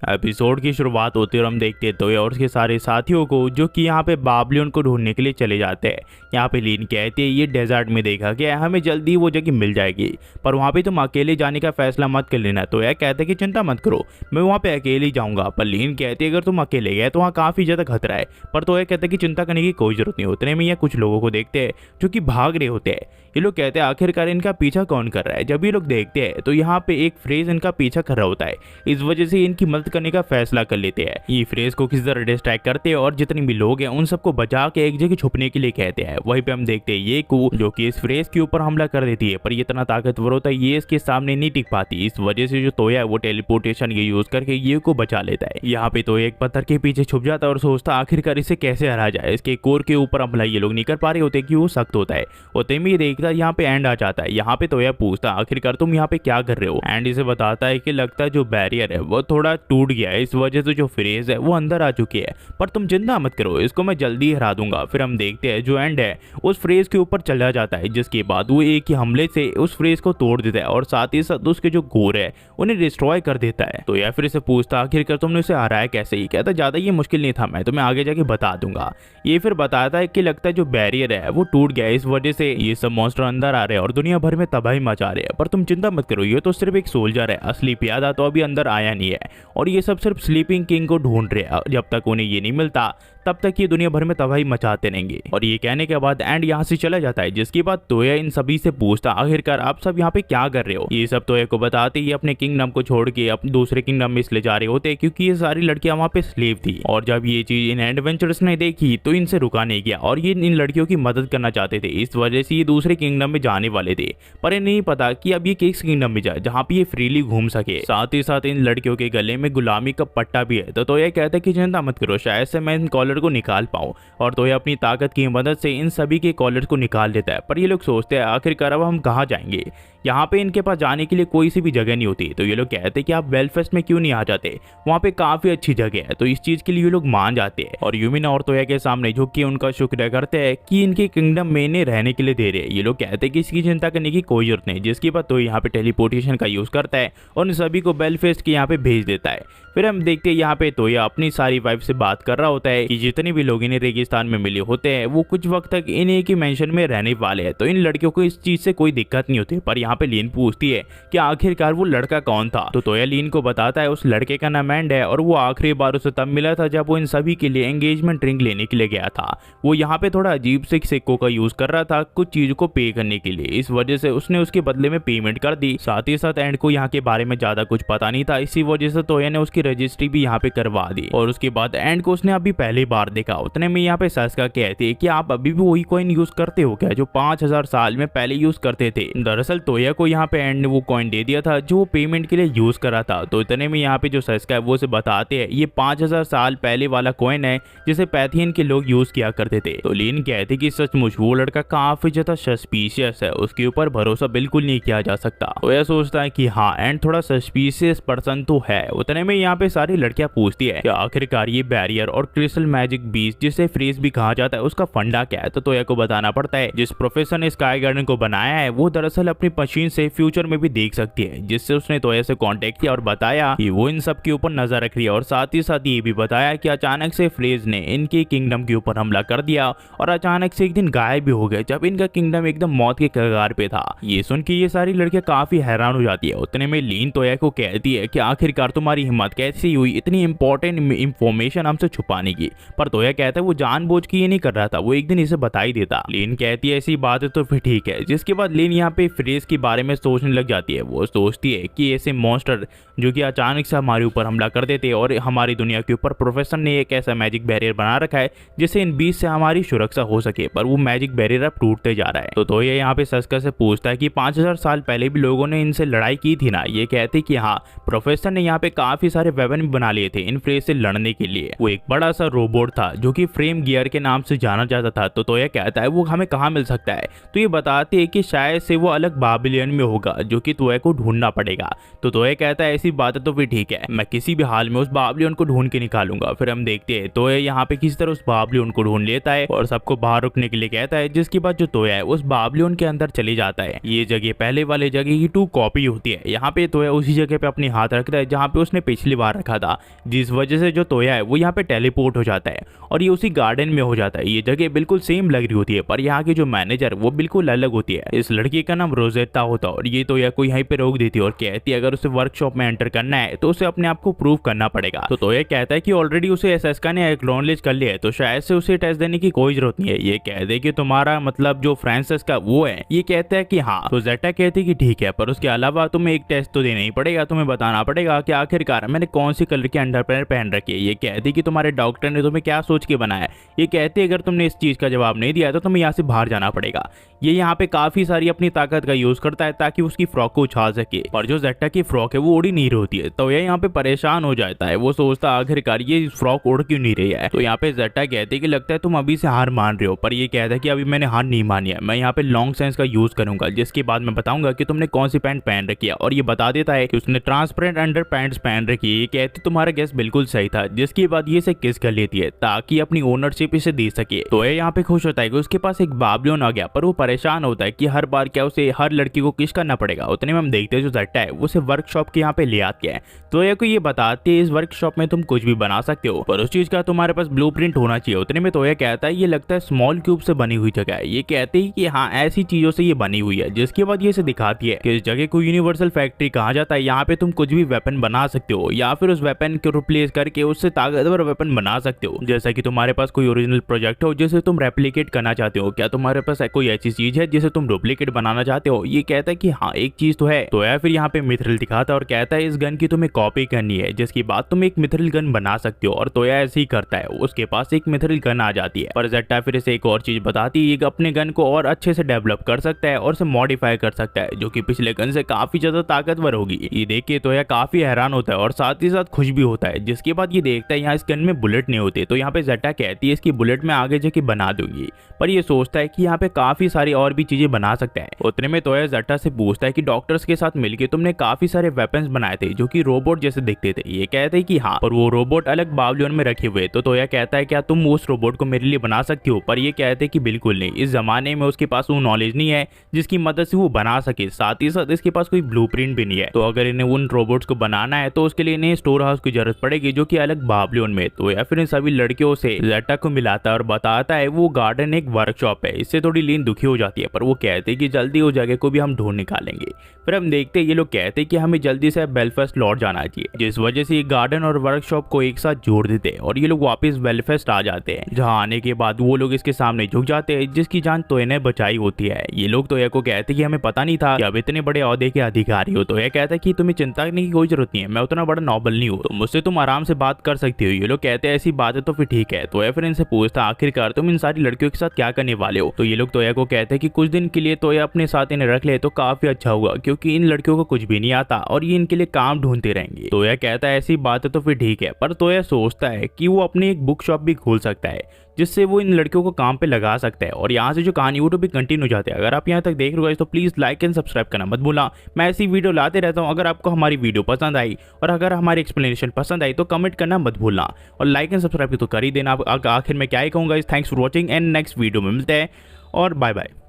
Episode की शुरुआत होती है और हम देखते हैं तोया और उसके सारे साथियों को जो कि यहाँ पे बाबलियन को ढूंढने के लिए चले जाते हैं। यहाँ पे लीन कहती है ये डेजर्ट में देखा गया है, हमें जल्दी वो जगह मिल जाएगी, पर वहाँ पे तुम अकेले जाने का फैसला मत कर लेना। तोया कहता है कि चिंता मत करो, मैं वहाँ पे अकेले ही जाऊंगा। पर लीन कहती है अगर तुम अकेले गए तो वहाँ काफी ज्यादा खतरा है। पर तोया कहता है कि चिंता करने की कोई जरूरत नहीं। उतने में यहाँ कुछ लोगों को देखते हैं जो कि भाग रहे होते हैं। ये लोग कहते हैं आखिरकार इनका पीछा कौन कर रहा है। जब ये लोग देखते हैं तो यहाँ पे एक फ्रेज इनका पीछा कर रहा होता है, इस वजह से इनकी मदद करने का फैसला कर लेते हैं। ये फ्रेज को किसी तरह डिस्ट्रैक्ट करते हैं और जितने भी लोग हैं उन सबको बचा के एक जगह छुपने के लिए कहते हैं। वहीं पे हम देखते हैं ये को जो कि इस फ्रेज के ऊपर हमला कर देती है, पर ये इतना ताकतवर होता है ये इसके सामने नहीं टिक पाती। इस वजह से जो तोया है वो टेलीपोर्टेशन के यूज करके ये को बचा लेता है। यहाँ पे तो एक पत्थर के पीछे छुप जाता है और सोचता आखिरकार इसे कैसे हरा जाए। इसके कोर के ऊपर हमला ये लोग नहीं कर पा रहे होते कि वो सख्त होता है। होते में ये देखता है यहाँ पे एंड आ जाता है। यहाँ पे तोया पूछता आखिरकार तुम यहाँ पे क्या कर रहे हो। एंड इसे बताता है कि लगता है जो बैरियर है वो थोड़ा टूट गया है, इस वजह से जो फ्रेज है वो अंदर आ चुकी है, पर तुम चिंता मत करो, इसको मैं जल्दी हरा दूंगा। फिर हम देखते हैं जो एंड है उस फ्रेज के ऊपर चला जाता है, जिसके बाद वो एक ही हमले से उस फ्रेज को तोड़ देता है और साथ ही साथ उसके जो कोर है उन्हें डिस्ट्रॉय कर देता है। तो या फिर इसे पूछता आखिरकार तुमने उसे हराया कैसे। ही कहता ज्यादा ये मुश्किल नहीं था, मैं तुम्हें आगे जाके बता दूंगा। ये फिर बताता है कि लगता है जो बैरियर है वो टूट गया है, इस वजह से ये सब मॉन्स्टर अंदर आ रहे हैं और दुनिया भर में तबाही मचा रहे हैं। पर तुम चिंता मत करो, ये तो सिर्फ एक सोल्जर है, असली प्यादा तो अभी अंदर आया नहीं है और ये सब सिर्फ स्लीपिंग किंग को ढूंढ रहे हैं। जब तक उन्हें ये नहीं मिलता तब तक ये दुनिया भर में तबाही मचाते रहेंगे। और ये कहने के बाद एंड यहाँ से चला जाता है, जिसके बाद तोया इन सभी से पूछता आखिरकार आप सब यहाँ पे क्या कर रहे हो। ये सब तोया को बताते ही अपने किंगडम को छोड़ के अपने दूसरे किंगडम में इसलिए जा रहे होते क्योंकि ये सारी लड़कियां वहाँ पे स्लेव थी। और जब ये चीज इन एडवेंचरर्स ने देखी तो इनसे रुका नहीं गया और ये इन लड़कियों की मदद करना चाहते थे। इस वजह से ये दूसरे किंगडम में जाने वाले थे, पर इन्हें नहीं पता कि अब ये किस किंगडम में जाए जहाँ पे ये फ्रीली घूम सके। साथ ही साथ इन लड़कियों के गले में गुलामी का पट्टा भी है। तो तोया कहता है कि चिंता मत करो, शायद से मैं इन कॉलर को निकाल पाऊं। और तोया अपनी ताकत की मदद से इन सभी के कॉलर्स को निकाल देता है। पर ये लोग सोचते हैं आखिरकार अब हम कहाँ जाएंगे, यहाँ पे इनके पास जाने के लिए कोई सी भी जगह नहीं होती। तो ये लोग कहते हैं कि आप बेलफास्ट में क्यों नहीं आ जाते, वहाँ पे काफी अच्छी जगह है। तो इस चीज के लिए ये लोग मान जाते हैं और यूमिना और तोया के सामने झुक के उनका शुक्रिया करते हैं कि इनके किंगडम में इन्हें रहने के लिए दे रहे हैं। ये लोग कहते हैं कि इसकी चिंता करने की कोई जरूरत नहीं, जिसके बाद तो यहाँ पे टेलीपोर्टेशन का यूज करता है और इन सभी को बेलफास्ट के यहाँ पे भेज देता है। फिर हम देखते हैं यहाँ पे तोया अपनी सारी वाइफ से बात कर रहा होता है कि जितने भी लोग इन्हें रेगिस्तान में मिले होते हैं वो कुछ वक्त तक इन्हीं की मेंशन में रहने वाले हैं। तो इन लड़कियों को इस चीज से कोई दिक्कत नहीं होती। पर यहाँ पे लीन पूछती है कि आखिरकार वो लड़का कौन था। तो तोया लीन को बताता है उस लड़के का नाम एंड है और वो आखिरी बार उसे तब मिला था जब वो इन सभी के लिए एंगेजमेंट रिंग लेने के लिए गया था। वो यहाँ पे थोड़ा अजीब से सिक्कों का यूज कर रहा था कुछ चीज को पे करने के लिए, इस वजह से उसने उसके बदले में पेमेंट कर दी। साथ ही साथ एंड को यहाँ के बारे में ज्यादा कुछ पता नहीं था, इसी वजह से तोया ने उसकी रजिस्ट्री भी यहाँ पे करवा दी। और उसके बाद एंड को उसने अभी पहली बार देखा। उतने में यहाँ पे सस्का कहती है कि आप अभी भी वही कॉइन यूज करते हो क्या जो 5000 साल में पहले यूज करते थे। दरअसल तोया को यहाँ पे एंड ने वो कॉइन दे दिया था जो वो पेमेंट के लिए यूज करा था। तो इतने में यहाँ पे जो सस्का है वो उसे बताते हैं ये 5000 साल पहले वाला कॉइन है जिसे पैथियन के लोग यूज किया करते थे। तो लीन कहते कि सचमुच वो लड़का काफी ज्यादा सस्पिशियस है, उसके ऊपर भरोसा बिल्कुल नहीं किया जा सकता। तो यह सोचता है कि हाँ एंड थोड़ा सस्पिशियस पर्सन तो है। उतने में यहाँ पे सारी लड़कियां पूछती है कि आखिरकार ये बैरियर और क्रिस्टल मैजिक बीस्ट जिसे फ्रीज भी कहा जाता है उसका फंडा क्या है। तो तोया को बताना पड़ता है जिस प्रोफेसर ने स्काई गार्डन को बनाया है वो दरअसल अपनी मशीन से फ्यूचर में भी देख सकती है, जिससे उसने तोया से कांटेक्ट किया और बताया कि वो इन सब के ऊपर नजर रख रही है। और साथ ही साथ ये भी बताया कि अचानक से फ्रेज ने इनके किंगडम के ऊपर हमला कर दिया और अचानक से एक दिन गायब भी हो गए जब इनका किंगडम एकदम मौत के कगार पे था। ये सुन के ये सारी लड़कियां काफी हैरान हो जाती है। उतने में लीन तोया को कहती है कि आखिरकार तुम्हारी हिम्मत कैसी हुई इतनी इंपॉर्टेंट इंफॉर्मेशन हमसे छुपाने की। पर तोया कहता है वो जानबूझ के ये नहीं कर रहा था, वो एक दिन इसे बता ही देता। लीन कहती है ऐसी बात है तो फिर ठीक है। जिसके बाद लीन यहाँ पे फ्रेज के बारे में सोचने लग जाती है। वो सोचती है कि ऐसे मॉन्स्टर जो कि अचानक से हमारे ऊपर हमला कर देते और हमारी दुनिया के ऊपर प्रोफेसर ने एक ऐसा मैजिक बैरियर बना रखा है जिससे इन बीच से हमारी सुरक्षा हो सके, पर वो मैजिक बैरियर अब टूटते जा रहा है। तो तोया यहाँ पे सस्का से पूछता है कि 5000 साल पहले भी लोगों ने इनसे लड़ाई की थी ना। ये कहते कि हाँ प्रोफेसर ने यहाँ पे काफी सारे वेपन भी बना लिए थे इन फ्रेज से लड़ने के लिए। वो एक बड़ा सा रोबोट था जो कि फ्रेम गियर के नाम से जाना जाता था। तो तोया कहता है वो हमें कहाँ मिल सकता है। तो ये बताते हैं कि शायद से वो अलग बाबिलियन में होगा जो कि तोया को ढूंढना पड़ेगा। तो तोया कहता है ऐसी बात है तो फिर ठीक है, मैं किसी भी हाल में उस बाबिलियन को ढूंढ के निकालूंगा। फिर हम देखते हैं तोया यहाँ पे किसी तरह उस बाबिलियन को ढूंढ लेता है और सबको बाहर रुकने के लिए कहता है, जिसके बाद जो तोया है उस बाबिलियन के अंदर चले जाता है। ये जगह पहले वाले जगह की 2 कॉपी होती है। यहाँ पे तोया उसी जगह पे अपने हाथ रखता है जहाँ पे उसने पिछली बार रखा था, जिस वजह से जो तोया है वो यहाँ पे टेलीपोर्ट हो जाता है और ये उसी गार्डन में हो जाता है। ये जगह बिल्कुल सेम लग रही होती है, पर यहाँ की जो मैनेजर वो बिल्कुल अलग होती है। इस लड़की का नाम रोजेत्ता होता है और ये तोया को यहीं पे रोक देती है और कहती है अगर उसे वर्कशॉप में एंटर करना है तो उसे अपने आप को प्रूव करना पड़ेगा। तो तोया कहता है कि ऑलरेडी उसे एसएसका ने एक्नॉलेज कर लिया है, तो शायद से उसे टेस्ट देने की कोई जरूरत नहीं है। ये कह दे कि तुम्हारा मतलब जो फ्रांसिस्का वो है, ये कहता है कि हाँ। तो जेटा कहती है कि ठीक है, पर उसके अलावा तुम्हें एक टेस्ट तो देना ही पड़ेगा, तुम्हें बताना पड़ेगा कि आखिरकार मैंने कौन सी कलर के अंडरवेयर पहन रखी है। ये कहती कि तुम्हारे डॉक्टर ने तुम्हें क्या सोच के बनाया। ये कहती अगर तुमने इस चीज का जवाब नहीं दिया तो तुम्हें यहाँ से बाहर जाना पड़ेगा। ये यहाँ पे काफी सारी अपनी ताकत का यूज करता है ताकि उसकी फ्रॉक को उछाल सके, पर जो जेटा की फ्रॉक है वो उड़ी नहीं रही है। तो ये यहाँ पे परेशान हो जाता है, वो सोचता आखिरकार ये फ्रॉक उड़ क्यों नहीं रही है। तो यहाँ पे जेटा कहती कि लगता है तुम अभी से हार मान रहे हो, पर ये कहता है कि अभी मैंने हार नहीं मानी है, मैं यहाँ पे लॉन्ग सेंस का यूज करूंगा, जिसके बाद मैं बताऊंगा कि तुमने कौन सी पैंट पहन रखी है। और ये बता देता है कि उसने ट्रांसपेरेंट अंडर पैंट्स पहन रखी है। ये कहती तुम्हारा गेस बिल्कुल सही था, जिसके बाद ये इसे किस कर लेती है ताकि अपनी ओनरशिप इसे दे सके। तो ये यहाँ पे खुश होता है कि उसके पास एक बाबलियन आ गया, पर वो परेशान होता है कि हर बार क्या उसे हर लड़की को किस करना पड़ेगा। उतने में हम देखते हैं जो जेटा है वो उसे वर्कशॉप के यहाँ पे ले आती है। तो ये को ये बताती है इस वर्कशॉप में तुम कुछ भी बना सकते हो, पर उस चीज का तुम्हारे पास ब्लूप्रिंट होना चाहिए। उतने में तोया कहता है ये लगता है स्मॉल क्यूब से बनी हुई जगह है। ये कहते हैं कि हाँ ऐसी चीजों से ये बनी हुई है, जिसके बाद ये इसे दिखाती है कि इस जगह को यूनिवर्सल फैक्ट्री कहा जाता है। यहाँ पे तुम कुछ भी वेपन बना सकते हो या फिर उस वेपन को रिप्लेस करके उससे ताकतवर वेपन बना सकते हो। जैसा कि तुम्हारे पास कोई ओरिजिनल प्रोजेक्ट हो जिसे तुम रेप्लिकेट करना चाहते हो, क्या तुम्हारे पास कोई ऐसी चीज है जिसे तुम डुप्लीकेट बनाना चाहते हो। ये कहता है कि हाँ एक चीज तो है। तो या फिर यहाँ पे मिथरिल दिखाता है और कहता है इस गन की तुम्हें कॉपी करनी है, जिसके बाद तुम एक मिथरिल गन बना सकते हो। और तोया ऐसे ही करता है, उसके पास एक मिथरिल गन आ जाती है। पर जेटा फिर इसे एक और चीज बताती है, अपने गन को और अच्छे से डेवलप कर सकता है और इसे मॉडिफाई कर सकता है, जो कि पिछले गन से काफी ज्यादा ताकतवर होगी। ये देख के तोया काफी हैरान होता है और साथ ही साथ खुश भी होता है। जिसके बाद ये देखता है यहाँ इस गन में बुलेट नहीं होते, तो यहाँ पे जेटा कहती है इसकी बुलेट में आगे जाके बना दूंगी। पर ये सोचता है कि यहाँ पे काफी सारी और भी चीजें बना सकता है। उतने में तोया जेटा से पूछता है कि डॉक्टर्स के साथ मिलकर तुमने काफी सारे वेपन्स बनाए थे जो कि रोबोट जैसे दिखते थे। ये कहते हैं कि हाँ, पर वो रोबोट अलग बावलियन में रखे हुए। तो तोया कहता है क्या तुम उस रोबोट को मेरे लिए बना सकती हो। पर ये कहते हैं कि बिल्कुल नहीं, इस जमाने में उसके पास वो नॉलेज नहीं है जिसकी मदद से वो बना सके, साथ ही साथ इसके पास कोई ब्लूप्रिंट भी नहीं है। तो अगर इन्हें उन रोबोट्स को बनाना है तो उसके लिए इन्हें स्टोर हाउस की जरूरत पड़ेगी, जो कि अलग बावलियन में। तो या फिर इन सभी लड़कियों से जेटा को मिलाता है और बताता है वो गार्डन एक वर्कशॉप है। इससे थोड़ी लीन दुखी हो जाती है, पर वो कहते हैं कि जल्दी उस जगह को भी हम ढूंढ निकालेंगे। फिर हम देखते हैं ये लोग कहते हैं कि हमें जल्दी से बेलफास्ट लौट जाना चाहिए, जिस वजह से ये गार्डन और वर्कशॉप को एक साथ जोड़ देते हैं और ये लोग वापस बेलफास्ट आ जाते हैं। जहां आने के बाद वो लोग इसके सामने झुक जाते हैं, जिसकी जान तोया ने बचाई होती है। ये लोग तोया को कहते हैं कि हमें पता नहीं था कि अब इतने बड़े ओहदे के अधिकारी हो। तोया कहता है कि तुम्हें चिंता करने की कोई जरूरत नहीं है, मैं उतना बड़ा नॉबल नहीं हूँ, तो मुझसे तुम आराम से बात कर सकती हो। ये लोग कहते हैं ऐसी बात है तो फिर ठीक है। तोया फिर इनसे पूछता आखिरकार तुम इन सारी लड़कियों के साथ क्या करने वाले हो। तो ये लोग तोया को कहते हैं कि कुछ दिन के लिए तोया अपने साथ इन्हें रख ले तो काफी अच्छा होगा, क्योंकि इन लड़कियों को कुछ भी नहीं आता और ये इनके लिए काम ढूंढते रहेंगे। तोया कहता है ऐसी बात है तो फिर ठीक है, पर तोया सोचता है कि वो अपनी एक बुक शॉप भी खोल सकता है, जिससे वो इन लड़कियों को काम पे लगा सकता है। और यहाँ से जो कहानी वो तो भी कंटिन्यू हो जाती है। अगर आप यहाँ तक देख रहे हो तो प्लीज लाइक एंड सब्सक्राइब करना मत भूलना। मैं ऐसी वीडियो लाते रहता हूँ। अगर आपको हमारी वीडियो पसंद आई और अगर हमारी एक्सप्लेनेशन पसंद आई तो कमेंट करना मत भूलना और लाइक एंड सब्सक्राइब तो कर ही देना। आखिर में क्या ही कहूँगा, thanks for watching and next video में मिलते हैं और बाय बाय।